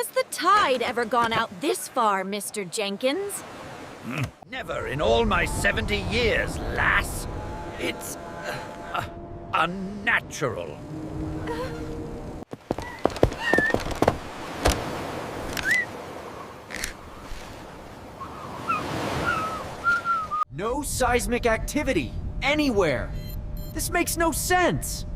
Has the tide ever gone out this far, Mr. Jenkins? Never in all my 70 years, lass. It's unnatural. No seismic activity anywhere. This makes no sense.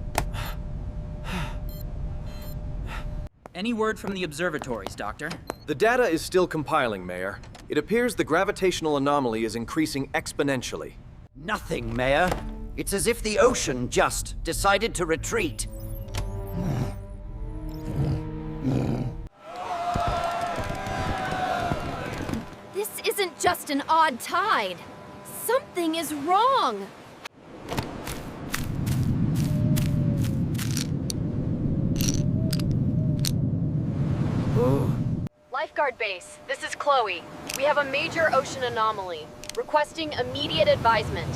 Any word from the observatories, Doctor? The data is still compiling, Mayor. It appears the gravitational anomaly is increasing exponentially. Nothing, Mayor. It's as if the ocean just decided to retreat. This isn't just an odd tide. Something is wrong. Lifeguard base, this is Chloe. We have a major ocean anomaly. Requesting immediate advisement.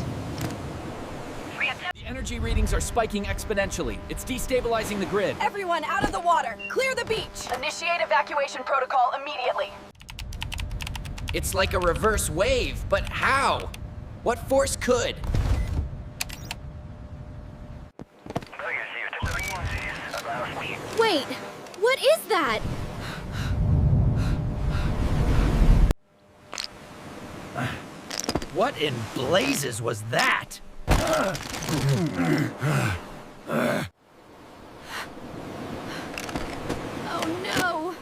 The energy readings are spiking exponentially. It's destabilizing the grid. Everyone out of the water. Clear the beach. Initiate evacuation protocol immediately. It's like a reverse wave, but how? What force could? Wait, what is that? What in blazes was that? Oh no.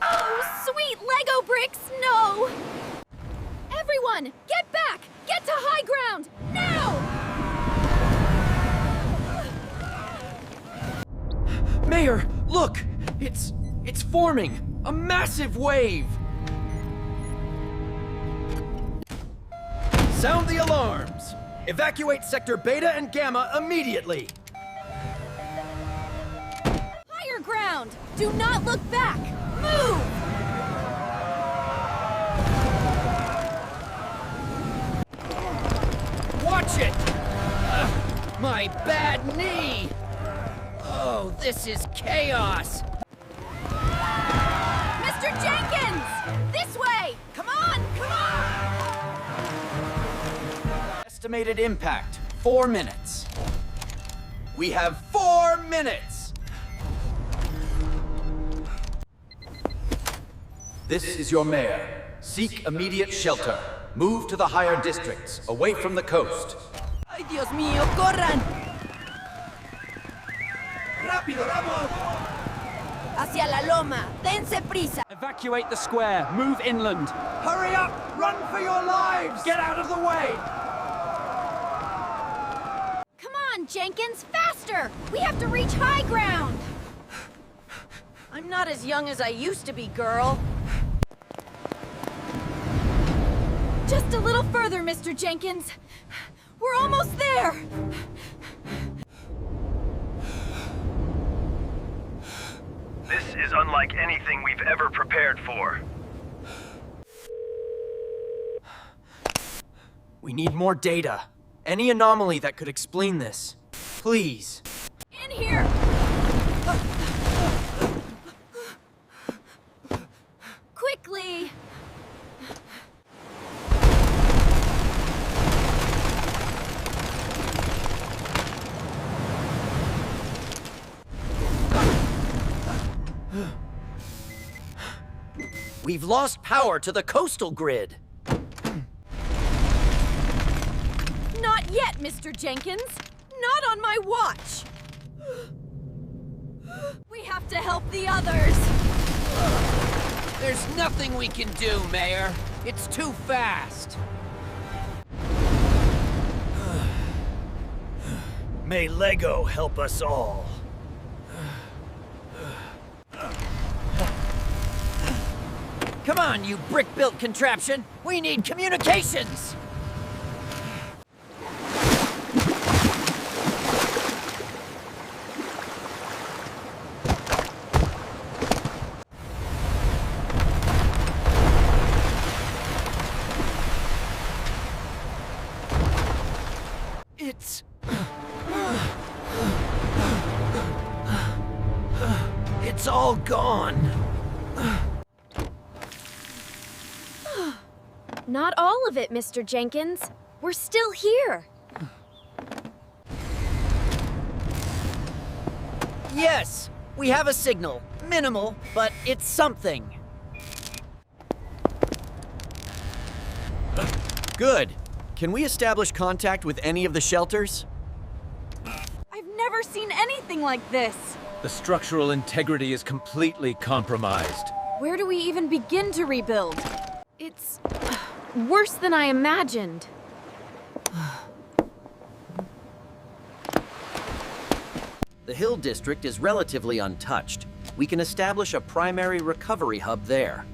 Oh, sweet Lego bricks, no! Everyone, get back! Get to high ground, now! Mayor, look! It's forming! A massive wave! Sound the alarms! Evacuate Sector Beta and Gamma immediately! Higher ground! Do not look back! Move! Watch it! My bad knee! Oh, this is chaos! Mr. Jenkins! This way! Come on, come on! Estimated impact, 4 minutes. We have 4 minutes! This is your mayor. Seek immediate shelter. Move to the higher districts, away from the coast. Ay, Dios mío, corran! Rápido, vamos! Hacia la loma. Dense prisa. Evacuate the square. Move inland. Hurry up! Run for your lives! Get out of the way! Come on, Jenkins, faster! We have to reach high ground! I'm not as young as I used to be, girl. Just a little further, Mr. Jenkins. We're almost there! This is unlike anything we've ever prepared for. We need more data. Any anomaly that could explain this. Please. In here! Quickly! We've lost power to the coastal grid. Not yet, Mr. Jenkins. Not on my watch. We have to help the others. There's nothing we can do, Mayor. It's too fast. May LEGO help us all. Come on, you brick-built contraption! We need communications! It's all gone. Not all of it, Mr. Jenkins. We're still here. Yes, we have a signal. Minimal, but it's something. Good. Can we establish contact with any of the shelters? I've never seen anything like this. The structural integrity is completely compromised. Where do we even begin to rebuild? It's worse than I imagined. The Hill District is relatively untouched. We can establish a primary recovery hub there.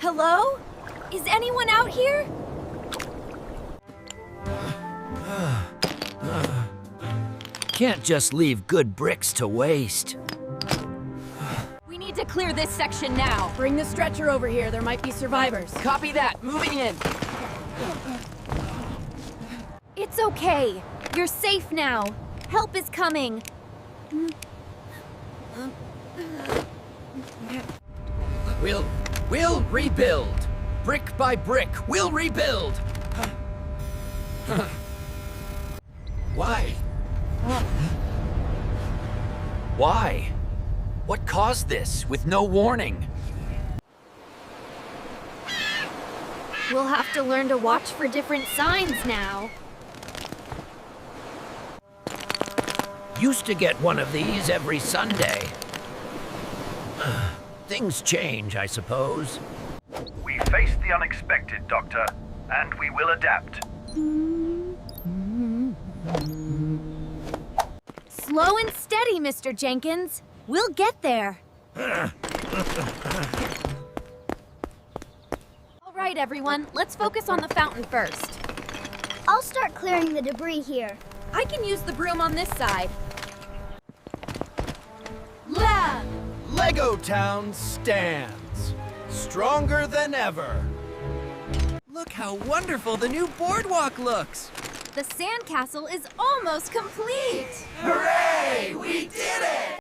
Hello? Is anyone out here? Can't just leave good bricks to waste. We need to clear this section now. Bring the stretcher over here. There might be survivors. Copy that. Moving in. It's okay. You're safe now. Help is coming. We'll rebuild. Brick by brick, we'll rebuild. Why? Why? What caused this with no warning? We'll have to learn to watch for different signs now. Used to get one of these every Sunday. Things change, I suppose. We face the unexpected, Doctor, and we will adapt. Slow and steady, Mr. Jenkins. We'll get there. All right, everyone. Let's focus on the fountain first. I'll start clearing the debris here. I can use the broom on this side. LEGO Town stands, stronger than ever. Look how wonderful the new boardwalk looks. The sandcastle is almost complete. Hooray! We did it!